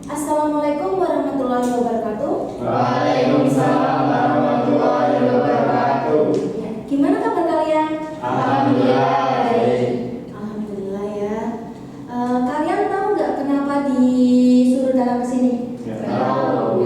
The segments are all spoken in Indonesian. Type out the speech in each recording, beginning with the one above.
Assalamualaikum warahmatullahi wabarakatuh. Waalaikumsalam warahmatullahi wabarakatuh. Ya, gimana kabar kalian? Alhamdulillah baik. Alhamdulillah ya. Kalian tahu nggak kenapa disuruh datang ke sini? Tahu.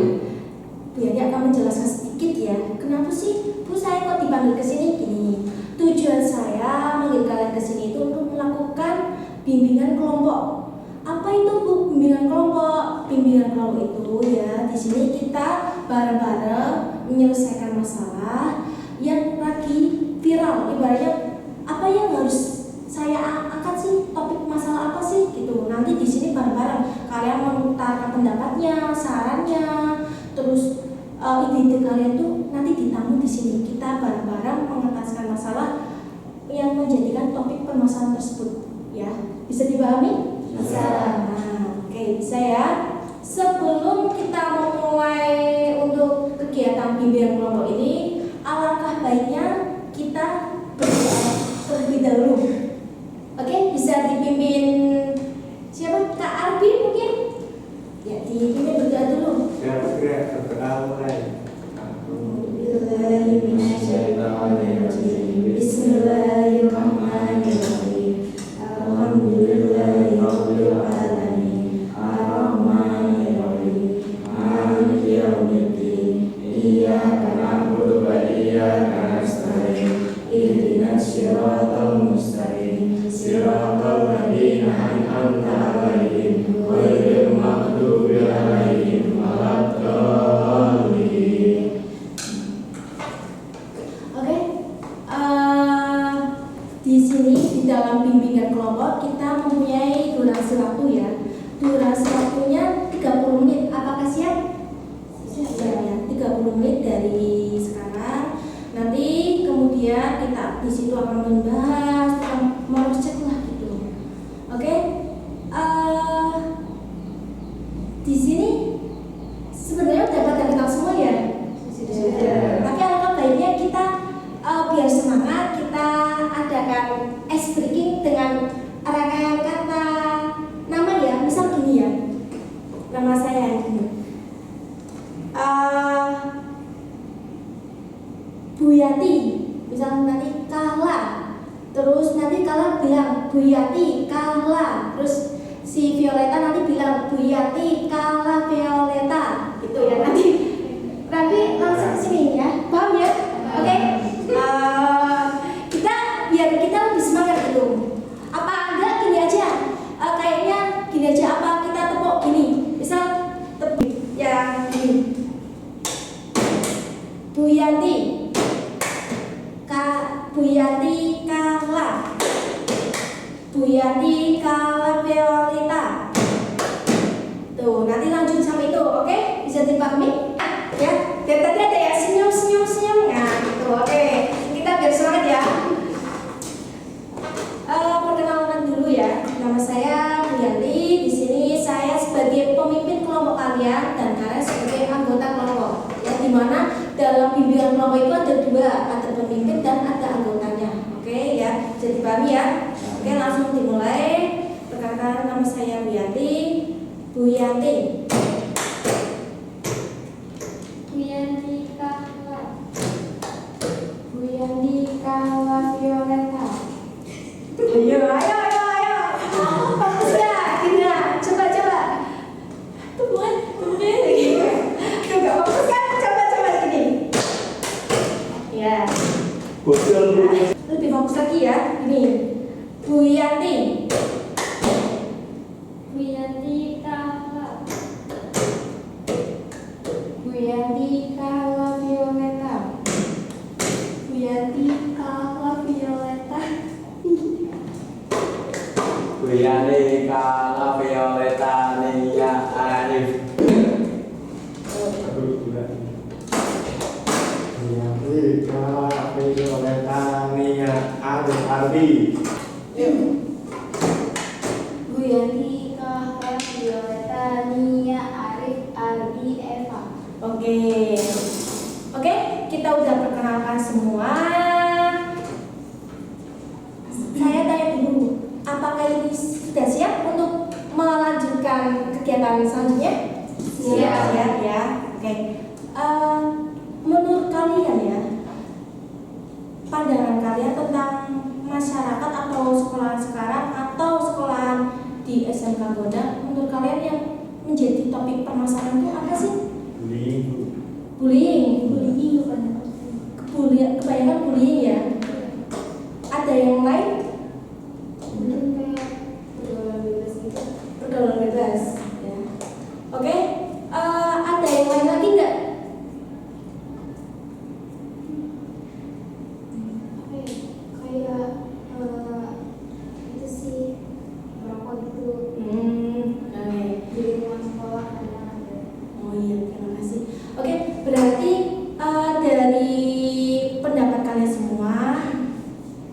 Bu Yani akan menjelaskan sedikit ya. Kenapa sih Bu saya kok dipanggil ke sini? Gini, tujuan saya manggil kalian ke sini itu untuk melakukan bimbingan kelompok. Apa itu Bu bimbingan kelompok? Bimbingan kelompok itu ya di sini kita bareng-bareng menyelesaikan masalah yang lagi viral. Ibaratnya apa yang harus saya angkat sih, topik masalah apa sih gitu. Nanti di sini bareng-bareng kalian mengutarakan pendapatnya, sarannya, terus ide-ide kalian tuh nanti ditamu di sini. Kita bareng-bareng mengentaskan masalah yang menjadikan topik permasalahan tersebut. Ya, bisa dipahami? Bisa. Nah, oke, bisa ya. Sebelum kita memulai untuk kegiatan bimbingan kelompok ini, alangkah baiknya kita berdoa terlebih dahulu. Oke, bisa dipimpin siapa? Kak Arbi mungkin? Ya, dipimpin berdoa dulu. Siapa berdoa mulai? Bismillahirrahmanirrahim. Alhamdulillahirabbil alamin. Arrahmanirrahim. Maliki yaumiddin. Iyyaka na'budu wa iyyaka nasta'in. Ihdinas siratal mustaqim. Siratal ladzina an'amta 'alaihim ghairil maghdubi 'alaihim waladdallin. Oke, di sini di dalam bimbingan kelompok kita mempunyai durasi waktu ya. Durasi waktunya 30 menit. Apakah siap? Siap ya, 30 menit dari sekarang. Nanti kemudian kita di situ akan membahas tentang mercek lah gitu. Oke, di sini sebenarnya udah pada kenal semua ya. Sudah. Tapi alangkah baiknya kita biar semangat kita adakan ice breaking dengan rangkaian kata nama ya. Misal gini ya, nama saya gini. Bu Yati, misal nanti Kala, terus nanti Kala bilang Bu Yati Kala, terus si Violeta nanti bilang Bu Yati Kala Violeta, gitu ya nanti langsung ke sini ya, paham ya? Oke. Kita biar kita lebih semangat gitu. Apa enggak gini aja? Kayaknya gini aja, apa kita tepuk gini? Misal tepuk ya gini. Bu Yanti Bu Yanti Kala, Bu Yanti Kala Violeta. Tuh, nanti lanjut sama itu, oke? Bisa dipahami? Ya, dan tadi ada ya senyum. Nah, gitu, oke. Kita biar semangat ya. Perkenalan dulu ya. Nama saya Bu Yanti. Di sini saya sebagai pemimpin kelompok kalian dan kalian sebagai anggota kelompok. Ya, di mana dalam bimbingan kelompok itu ada dua, ada pemimpin dan ada anggotanya. Oke ya, bisa dipahami ya. Oke, langsung dimulai. Perkenalkan, nama saya Bu Yanti. Bu Yanti. Bu Yanti Kala. Bu Yanti Kala Violeta. Ayo. Bagus ya, gini. Coba. Tungguin lagi. Tuh gak bagus kan? Coba gini. Ya. Lebih bagus lagi ya. Ini Bu Yanti. Bu Yanti Kala. Bu Yanti Kala Violeta. Bu Yanti Kala Violeta. Bu Yani Kala Violeta Nia Arif. Bu Yani Kala Violeta Nia Arif Arbi. Bu Yanti Kala Violeta Nia Arif Ardi Eva. Oke, kita udah perkenalkan semua. Saya tanya dulu, apakah ini sudah siap untuk melanjutkan kegiatan pelajaran selanjutnya? Siap. Siap ya. Oke. Menurut kalian ya, pandangan kalian tentang masyarakat atau sekolah sekarang atau sekolah di SMK Gondang, menurut kalian yang menjadi topik permasalahan itu apa sih? Bullying. Kebanyakan bullying ya. Ada yang lain? Mungkin kayak pergaulan bebas gitu. Pergaulan bebas ya. Oke. Ada yang lain lagi nggak? Apa ya? Kayak itu sih merokok gitu Oke. di lingkungan sekolah kadang ada. Oh iya, terima kasih. Oke, berarti dari pendapat kalian semua,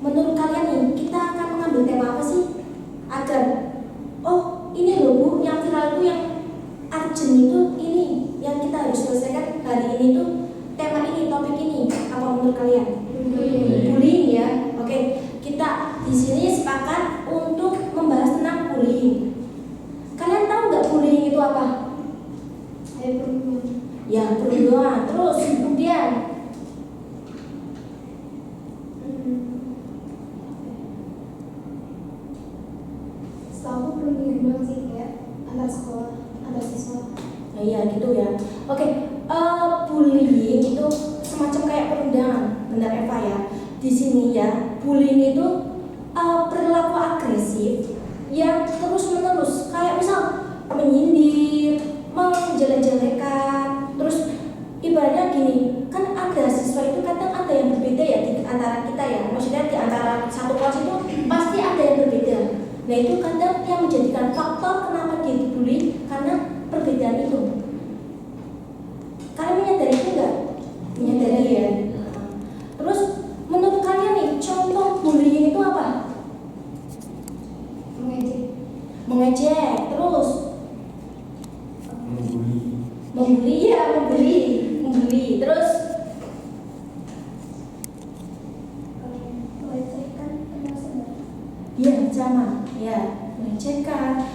menurut kalian nih, kita akan mengambil tema apa sih? Agar, oh ini loh Bu, yang viral itu yang urgent itu ini, yang kita harus selesaikan hari ini tuh tema ini, topik ini. Apa menurut kalian? Bullying ya. Oke, kita di sini sepakat untuk membahas tentang bullying. Kalian tahu nggak bullying itu apa? Saya perempuan. Ya, perundungan. Terus kemudian Setahu perundungan doang sih kayak antar sekolah, antar siswa. nah, iya gitu ya. Oke, bullying itu semacam kayak perundungan, benar Eva ya. Di sini ya, bullying itu perilaku agresif yang terus menerus, kayak misal menyindir, menjelek-jelekan, terus ibaratnya gini, kan ada siswa itu kadang ada yang berbeda ya di antara kita ya, maksudnya di antara satu kelas itu pasti ada yang berbeda. Nah itu kadang yang menjadikan faktor kenapa dia dibully karena perbedaan itu. Kalian menyadari itu enggak? Menyadari ya. Terus menurut kalian nih contoh bullying itu apa? Mengejek, terus membuli ya, membuli, terus Melecehkan kemasan. ya zaman, ya melecehkan,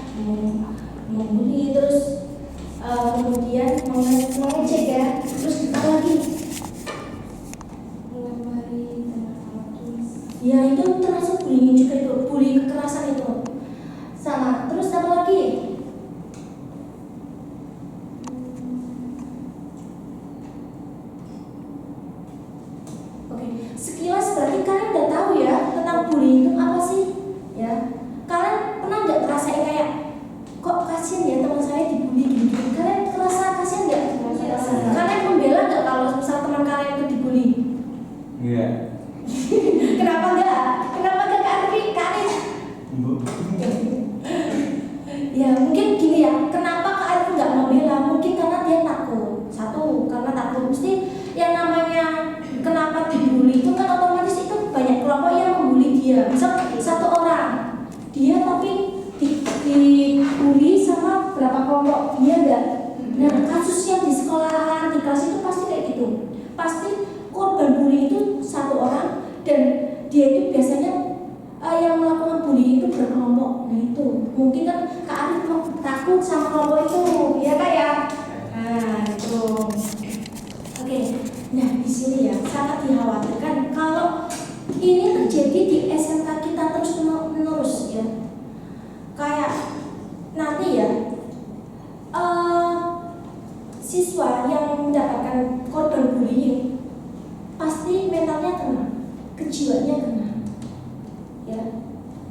membuli, terus kemudian mengejek ya, terus apa lagi? Melempari dengan alat tulis. Ya itu termasuk bullying juga itu, bullying kekerasan itu. Sama, terus apa lagi? Oke, sekilas berarti kalian udah tahu ya tentang bullying itu apa sih? Ya, kalian pernah nggak ngerasain kayak kok kasian ya teman saya dibully gini? Kalian kerasa kasian nggak? Kalian membela nggak kalau misal teman kalian itu dibully? Enggak. Kenapa enggak? Kenapa enggak Kak Arfi? Kak Arif? Ya mungkin gini ya, kenapa Kak Arif nggak membela? Mungkin karena dia takut. Satu, karena takut. Mesti yang namanya kenapa dibully itu kan otomatis itu banyak kelompok yang membuli dia. Misal satu orang, dia tapi dibully sama berapa kelompok, dia enggak. Nah kasus yang di sekolahan, di kelas itu pasti kayak gitu. Pasti korban bully itu satu orang dan dia itu biasanya yang melakukan bullying itu berkelompok. Nah itu mungkin kan Kak Arif takut sama kelompok itu, ya Kak ya. Nah itu. Oke, nah di sini ya sangat dikhawatirkan kalau ini terjadi di SMK kita terus menerus ya. Kayak nanti ya siswa yang mendapatkan korban bullying pasti mentalnya kena, kejiwaannya kena, ya.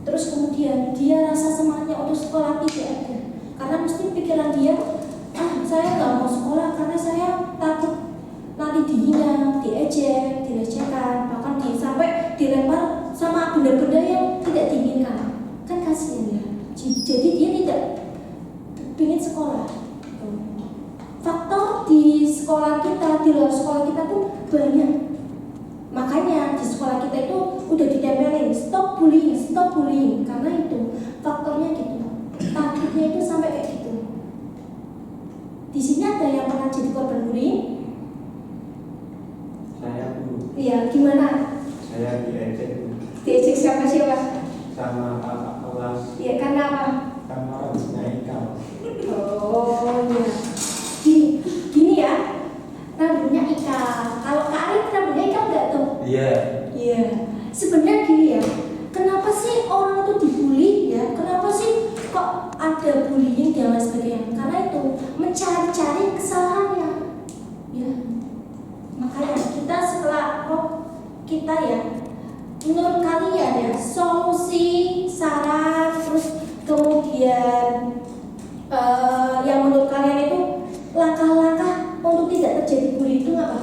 Terus kemudian dia rasa semangatnya untuk sekolah tidak ada, karena mesti pikiran dia, saya nggak mau sekolah karena saya takut nanti dihina, diejek, dilecehkan, bahkan sampai dilempar sama benda-benda yang tidak diinginkan, kan kasihan ya. Jadi dia tidak ingin sekolah. Faktor di sekolah kita, di luar sekolah kita tuh banyak. Makanya di sekolah kita itu udah ditempelin stop bullying karena itu faktornya gitu. Takutnya itu sampai kayak gitu. Di sini ada yang pernah jadi korban bullying? Saya Bu. Iya, gimana? Saya diejek Diejek siapa? sama kakak kelas Iya, karena apa? karena rambutnya ikal. Oh, mencari-cari kesalahannya. Ya, makanya kita setelah kita ya, menurut kalian ya, solusi, saran, terus kemudian yang menurut kalian itu langkah-langkah untuk tidak terjadi bully itu apa?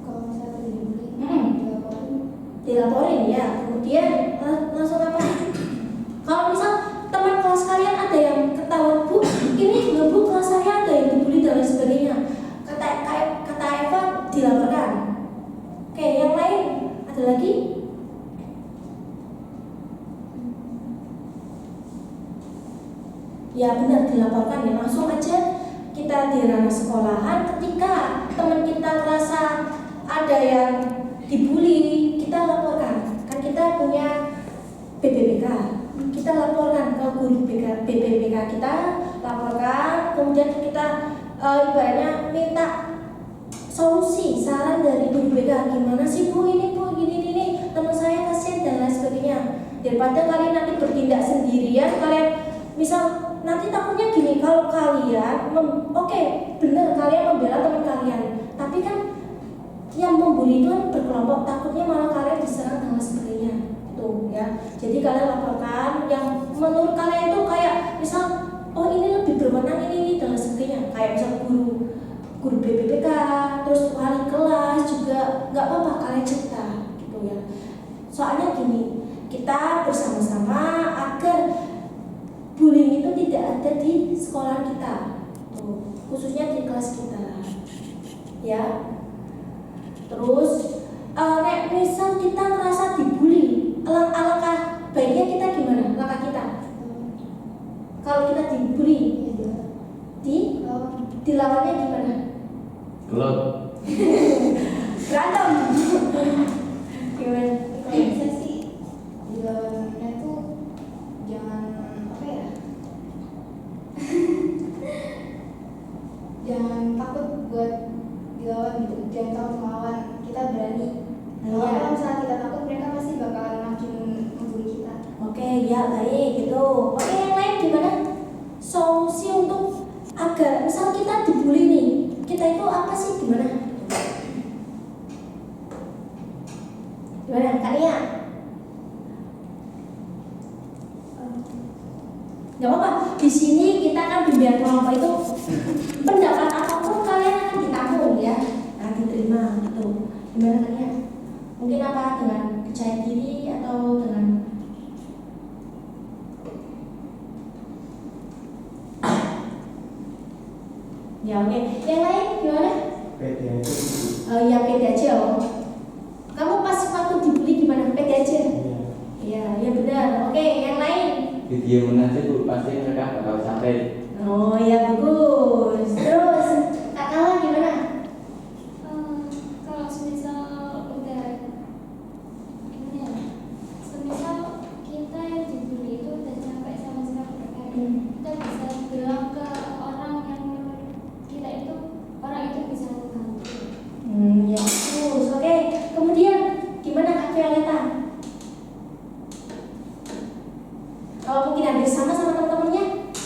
Kalau misalnya dibully, Dilaporin ya, kemudian langsung apa? Kalau misal teman kelas kalian ada yang ketahuan, Bu, ini loh Bu, kelas saya ada yang dibully dan lain sebagainya, kata Eva dilaporkan. Oke, yang lain ada lagi? Ya benar, dilaporkan ya, langsung aja kita di ranah sekolahan. Ketika teman kita merasa ada yang dibully, kita laporkan. Kan kita punya BPBK, kita laporkan ke guru BPBK kita, laporkan, kemudian kita ibaratnya minta solusi, saran dari guru BPBK, gimana sih Bu, ini Bu, gini, teman saya kasihan dan lain sebagainya. Daripada kalian nanti bertindak sendirian, kalian misal nanti takutnya gini, kalau kalian oke, benar kalian membela teman kalian, tapi kan yang membuli itu kan berkelompok, takutnya malah kalian diserang dan lain sebagainya tuh ya. Jadi kalian laporkan yang menurut kalian itu kayak misal oh ini lebih berwenang ini dan lain sebagainya, kayak misal guru BPBK, terus wali kelas juga nggak apa-apa, kalian cerita gitu ya. Soalnya gini, kita bersama-sama agar bullying itu tidak ada di sekolah kita, tuh, khususnya di kelas kita, ya. Terus, misal kita merasa dibully, alangkah baiknya kita gimana? Langkah kita, kalau kita dibully, dilawannya gimana? Gelap. Berantem. Gimana? kalau bisa sih dilawannya tuh jangan apa ya? Jangan takut buat dilawan gitu, jangan takut melawan, kita berani. Kalau misalnya kita takut, mereka pasti bakalan makin membuli kita. Oke, ya baik gitu. Oke, yang lain gimana? Solusi untuk agar misal kita dibully nih, kita itu apa sih, gimana? Gimana, Kak Nia? Gak apa-apa. Di sini kita kan bimbingan kelompok itu pendapat apapun kalian akan ditampung ya, nah diterima gitu. Gimana kalian? Mungkin apa dengan percaya diri atau dengan ya oke. Yang lain gimana? Pede aja. Ya pede aja. Kamu pas waktu dibully gimana? Pede aja. Iya. Iya, ya benar. Oke, yang lain? Video aja Bu, pasti mereka bakal sampai. Oh ya bagus. Terus Kak Kala gimana? Kalau semisal udah ini ya, semisal kita yang dibully itu udah sampai sama mereka, kita bisa bilang ke orang yang menurut kita itu orang itu bisa membantu. Ya bagus. Oke. Kemudian gimana Kak Violeta? Kalau mungkin hampir sama teman-temannya?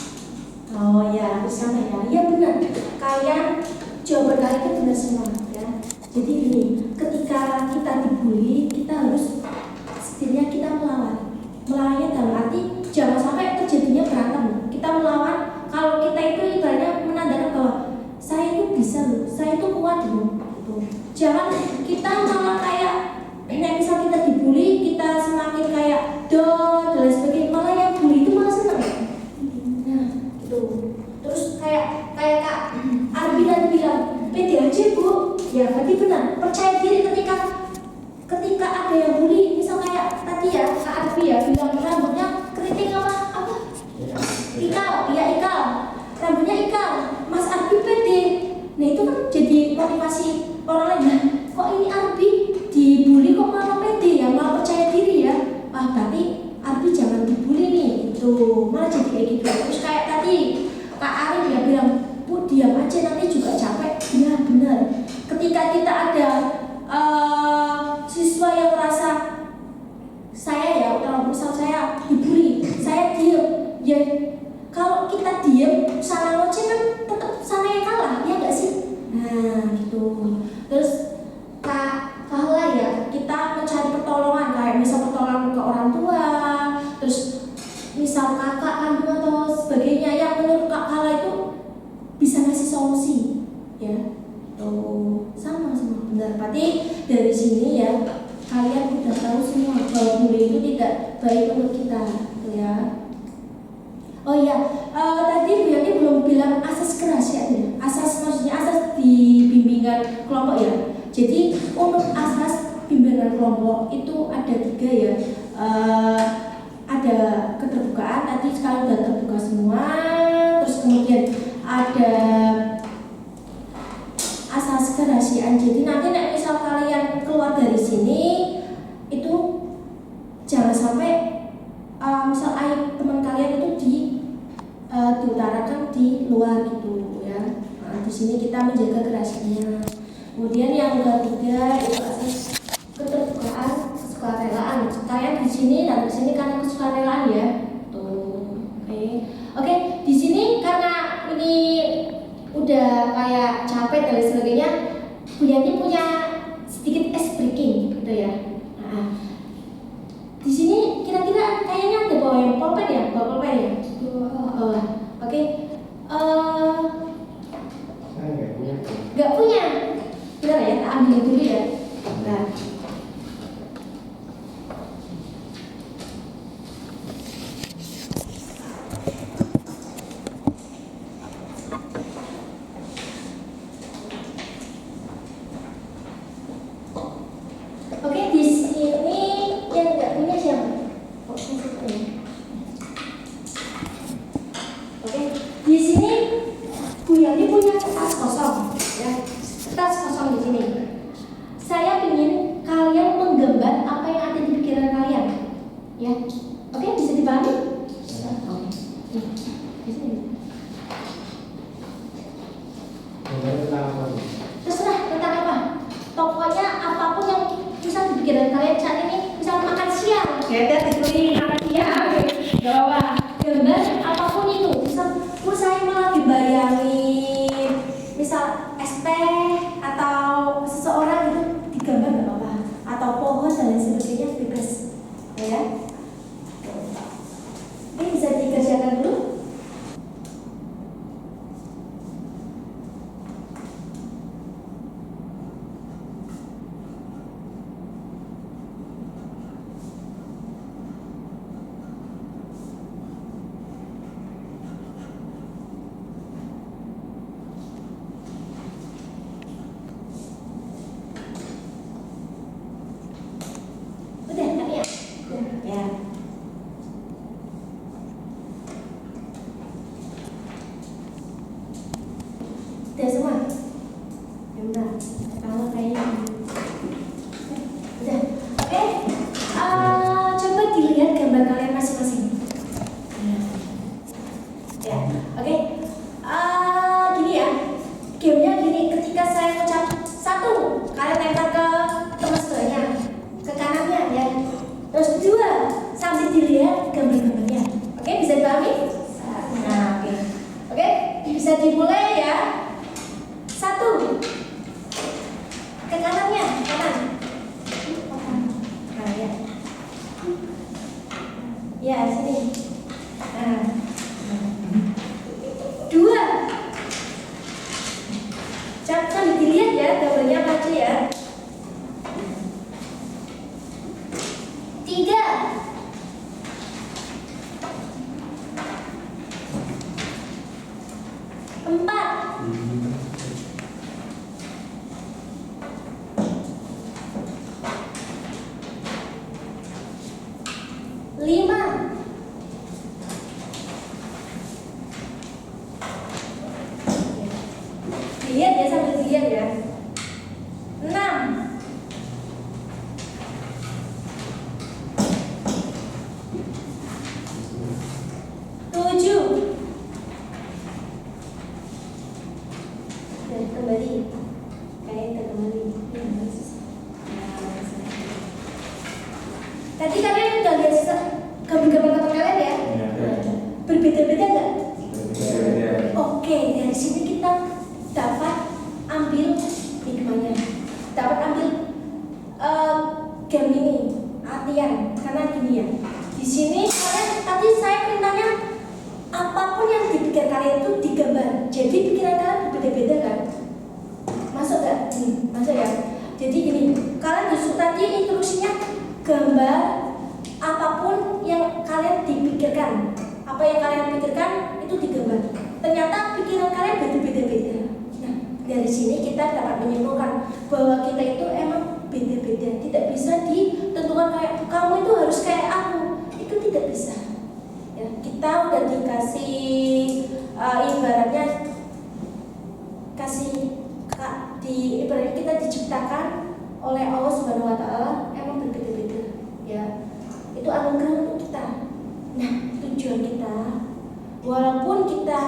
Oh ya, bersama ya. Iya benar. Kalian jawaban kalian itu benar semua ya. Jadi gini, ketika kita dibully, kita harus setidaknya kita melawan. Melawannya dalam arti jangan sampai terjadinya berantem. Kita melawan. Kalau kita itu ibaratnya menandakan bahwa saya itu bisa loh, saya itu kuat loh. Gitu. Jangan kita malah kayak misal kita dibully, kita semakin kayak down dan lain sebagainya, malah yang bully itu malah senang. Nah, gitu. Terus kayak Kak Arbi tadi bilang, pede aja Bu. Ya, berarti benar. Percaya diri ketika ada yang bully, misal kayak tadi ya Kak Arbi ya bilang rambutnya keriting apa? Ikal, ya ikal. Rambutnya ikal. Mas Arbi pede. Nah itu kan jadi motivasi orang lain. Nah, kok ini Arbi dibully kok malah pede ya, malah percaya diri ya. Wah berarti Arbi jangan dibully nih, gitu. Malah jadi kayak gitu. Terus kayak tadi Kak Arif ya bilang, Bu diam aja nanti juga capek. Ya benar. Ketika kita ada siswa yang merasa saya ya, kalau misal saya dibully, saya diam, misal kakak kandung atau sebagainya yang menurut Kak Kala itu bisa ngasih solusi, ya. Tuh sama benar. Berarti dari sini ya kalian udah tahu semua bahwa bullying itu tidak baik untuk kita, gitu ya. Oh iya, tadi Bu Yani belum bilang asas kerahasiaan ya. Maksudnya asas di bimbingan kelompok ya. Jadi untuk asas bimbingan kelompok itu ada 3 ya. Ada keterbukaan, tadi sekarang udah terbuka semua. Terus kemudian ada asas kerahasiaan. Jadi nanti misal kalian keluar dari sini itu jangan sampai misal aib teman kalian itu diutarakan di luar gitu ya. Nah, di sini kita menjaga kerahasiaannya. Kemudian yang ketiga itu asas keterbukaan, kesukarelaan. Kalian di sini dan di sini karena kesukarelaan ya. Tuh, oke. Di sini karena ini udah kayak capek dan sebagainya, Bu Yani punya sedikit ice breaking gitu ya. Nah, di sini kira-kira kayaknya ada bawa yang pulpen ya, oke. Saya nggak punya. Nggak punya. Bentar ya, tak ambil dulu ya. Nah. Oke, di sini yang nggak punya siapa? Oke, di sini Bu Yani punya kertas kosong, ya. Kertas kosong di sini. Saya ingin kalian menggambar apa yang ada di pikiran kalian, ya. Oke, bisa dipahami? Di sini. Terserah tentang apa. Pokoknya apapun yang misal di pikiran kalian saat ini, misal makan siang, ya ditulis makan siang, gak apa-apa. Gambar apapun itu, misal saya malah dibayangin, misal es teh atau seseorang itu digambar gak apa-apa, atau pohon dan lain sebagainya bebas, ya. Ini bisa dikerjakan dulu. Udah, tapi ya? Ya. Udah semua? Ya udah, kalau kayaknya udah, oke. Coba dilihat gambar kalian masing-masing. Ya, oke. Gini ya, gamenya gini. Ketika saya ucap 1, kalian lempar ke teman sebelahnya, ke kanannya ya. Terus 2, sambil dilihat gambar-gambarnya. Oke, bisa dipahami? Nah, oke. Oke, bisa dimulai ya. 1, ke kanannya, kanan. Nah, ya. Ya, sini. Nah. 2, jangan dilihat ya gambarnya maju ya. 3, 4, 5, 'Game ini artian karena gini ya. Di sini kalian tadi saya gambar apapun yang kalian dipikirkan. Apa yang kalian pikirkan itu digambar. Ternyata pikiran kalian beda-beda. Nah, dari sini kita dapat menyimpulkan bahwa kita itu emang beda-beda. Tidak bisa ditentukan kayak kamu itu harus kayak aku. Itu tidak bisa. Ya, kita udah dikasih ibaratnya ibaratnya kita diciptakan oleh Allah Subhanahu wa taala emang berbeda-beda. Ya. Itu anugerah untuk kita. Nah, tujuan kita walaupun kita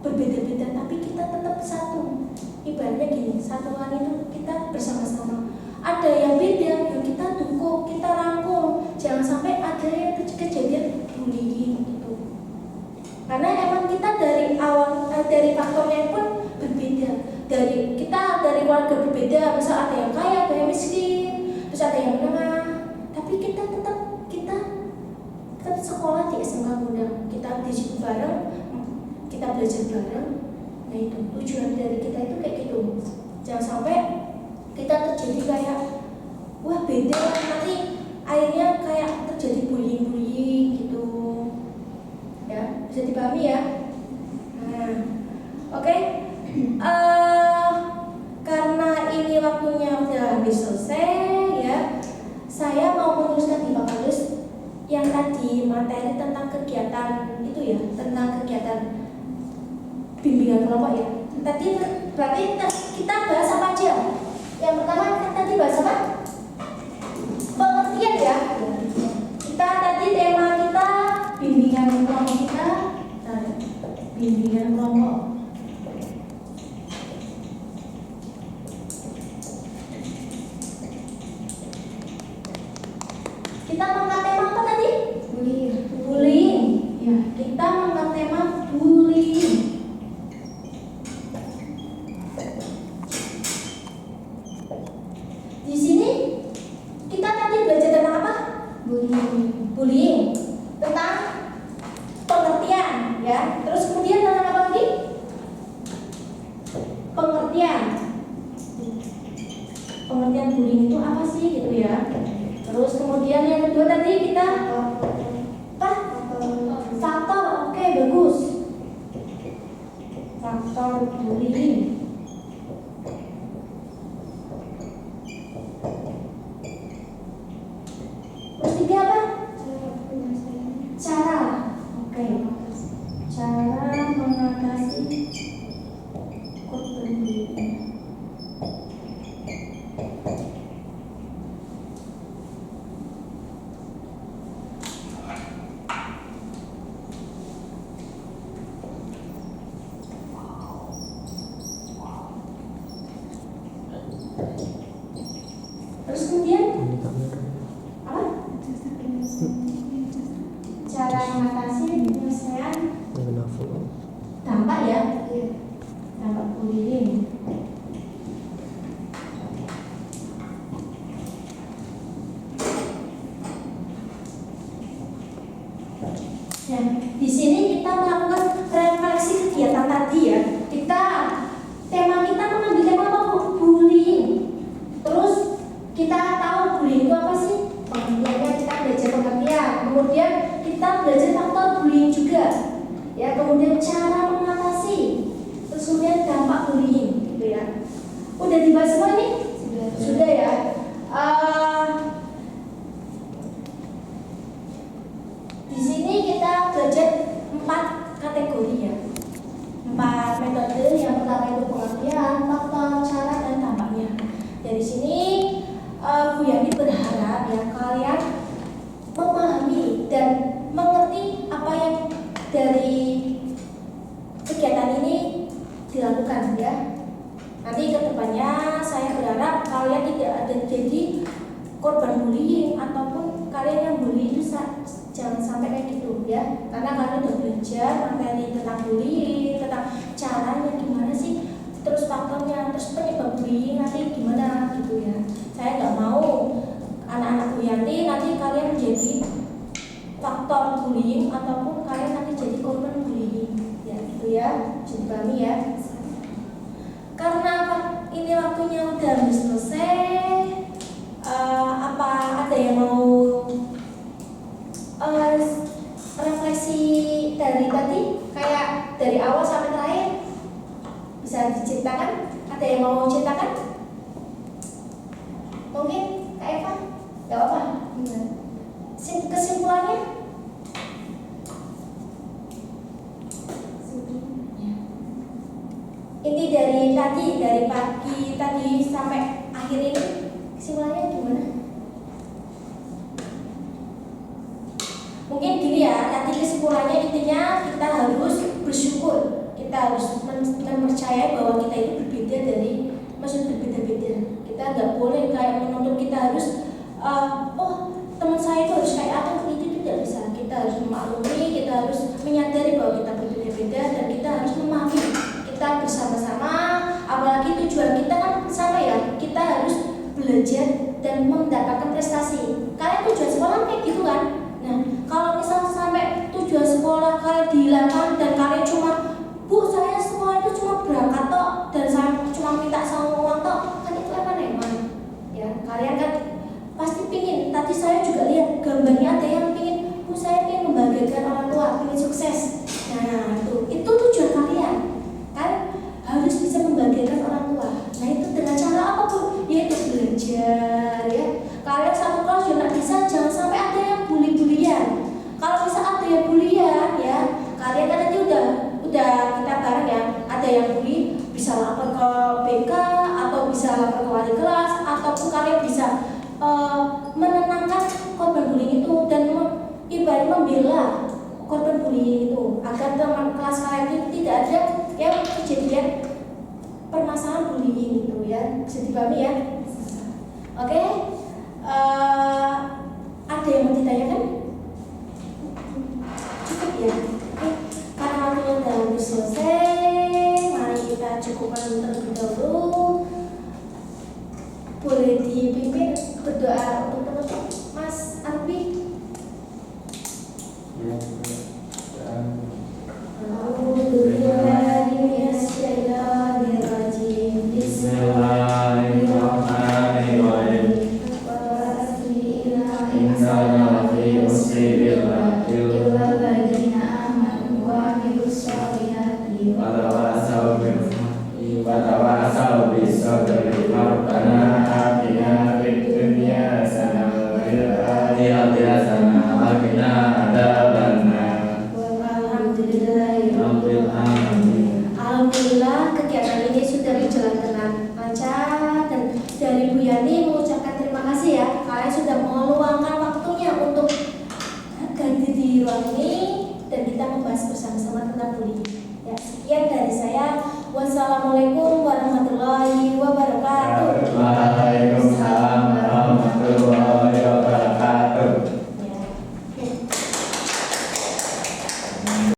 berbeda-beda tapi kita tetap satu. Ibaratnya gini, satuan itu kita bersama-sama. Ada yang beda, yang kita dukung, kita rangkul. Jangan sampai ada yang kejadian bullying gitu. Karena emang kita dari awal dari faktornya pun berbeda. Dari keluarga berbeda, misal ada yang kaya, ada yang miskin, terus ada yang menengah. Tapi kita tetap sekolah di SMK Gundang, kita di situ bareng, kita belajar bareng. Nah itu tujuan dari kita itu kayak gitu. Jangan sampai kita terjadi kayak wah beda, nanti akhirnya kayak terjadi bullying gitu. Ya bisa dipahami ya. Nah, oke. Karena ini waktunya udah habis selesai ya, saya mau menuliskan di Bakalus yang tadi materi tentang kegiatan itu ya, tentang kegiatan bimbingan kelompok ya. Tadi berarti kita bahas apa aja? Yang pertama tadi bahas apa? Pengertian ya. Kita tadi tema kita bimbingan kelompok kita, bimbingan kelompok. Kita mengangkat tema apa tadi? Bullying. Ya, kita mengangkat tema bullying. Di sini kita tadi belajar tentang apa? Bullying. Tentang pengertian, ya. Terus kemudian tentang apa lagi? Pengertian bullying itu apa sih gitu ya? Terus kemudian yang kedua tadi kita apa? Faktor. Oke, bagus. Faktor bullying. Terus tiga apa? Cara. Oke. Cara mengatasi korban bullying. Terus kemudian apa? Cara mengatasi penyelesaian dampak ya, dampak bullying. Dan di sini kita melakukan refleksi kegiatan tadi ya. Tema kita mengambil tema apa? Bullying. Terus kita tahu bullying itu apa sih? Pengertiannya kita belajar pengertian. Kemudian kita belajar faktor bullying juga. Ya, kemudian cara mengatasi. Terus kemudian dampak bullying, gitu ya. Udah dibahas semua ini? Sudah ya. Di sini kita belajar 4 kategori ya. 4 metode. Yang pertama itu pengertian, faktor, cara, dan dampaknya. Dari sini Bu Yani berharap ya kalian memahami dan mengerti apa yang dari kegiatan ini dilakukan ya. Nanti ke depannya saya berharap kalian tidak ada jadi korban bullying ataupun kalian yang bully itu jangan sampai kayak gitu ya. Karena kalian udah belajar materi tentang bullying, tentang caranya gimana sih, terus faktornya, terus penyebab bullying nanti gimana gitu ya. Saya nggak mau anak-anak Bu Yanti nanti kalian menjadi faktor bullying ataupun kalian nanti jadi korban bullying ya gitu ya. Jadi pahami ya. Karena ini waktunya udah habis selesai, apa ada yang mau dari tadi kayak dari awal sampai terakhir bisa diceritakan? Ada yang mau ceritakan? Mungkin Kak Eva? Gak apa-apa. Kesimpulannya? Inti dari tadi, dari pagi tadi sampai akhir ini, kesimpulannya gimana? Mungkin gini ya, tadi kesimpulannya intinya kita harus bersyukur, kita harus mempercayai bahwa kita itu berbeda dari, maksudnya berbeda-beda. Kita nggak boleh kayak menuntut kita harus, oh teman saya itu harus kayak apa, itu tidak bisa. Kita harus memaklumi, kita harus menyadari bahwa kita berbeda-beda dan kita harus memahami kita bersama-sama. Apalagi tujuan kita kan sama ya, kita harus belajar dan mendapatkan prestasi. Kalian tujuan sekolah kayak gitu kan? Nah, kalau misal sampai tujuan sekolah kalian dihilangkan dan kalian cuma, Bu, saya sekolah itu cuma berangkat tok dan saya cuma minta sama uang tok, kan itu eman-eman. Ya, kalian kan pasti pingin. Tadi saya juga lihat gambarnya ada yang pingin, Bu, saya ingin membahagiakan orang tua, ingin sukses. Nah, itu tujuan kalian. Kan harus bisa membahagiakan orang tua. Nah, itu dengan cara apa, Bu? Yaitu belajar ya. Kalian satu kelas juga bisa, jangan sampai ada yang bully-bulian. Kalau bisa ada yang bulian ya, kalian kan nanti udah kita bareng ya. Ada yang bully bisa lapor ke BK atau bisa lapor ke wali kelas, ataupun kalian bisa menenangkan korban bullying itu dan ibarat membela korban bullying itu agar teman kelas kalian itu tidak ada yang kejadian permasalahan bullying itu ya. Bisa dipahami ya? Oke. Ada yang mau ditanyakan? Cukup ya? Oke. Karena waktunya sudah habis selesai, mari kita cukupkan terlebih dahulu. Boleh dipimpin berdoa untuk penutup, Mas Arfi? Ya. Bismillahirrahmanirrahim. Inna fi usrillahi illa alladziina aamanu wa 'amilus shalihati wa tawasaw bis sabri. Rabbana atina fid dunya hasanah wa fil akhirati hasanah wa qina adzabannar. Rabbil alamin. Alhamdulillah kegiatan ini sudah berjalan dengan lancar dan dari Bu Yani mengucapkan terima kasih ya, kalian sudah meluangkan waktunya untuk hadir di ruang ini dan kita membahas bersama-sama tentang bullying. Ya, sekian dari saya. Wassalamualaikum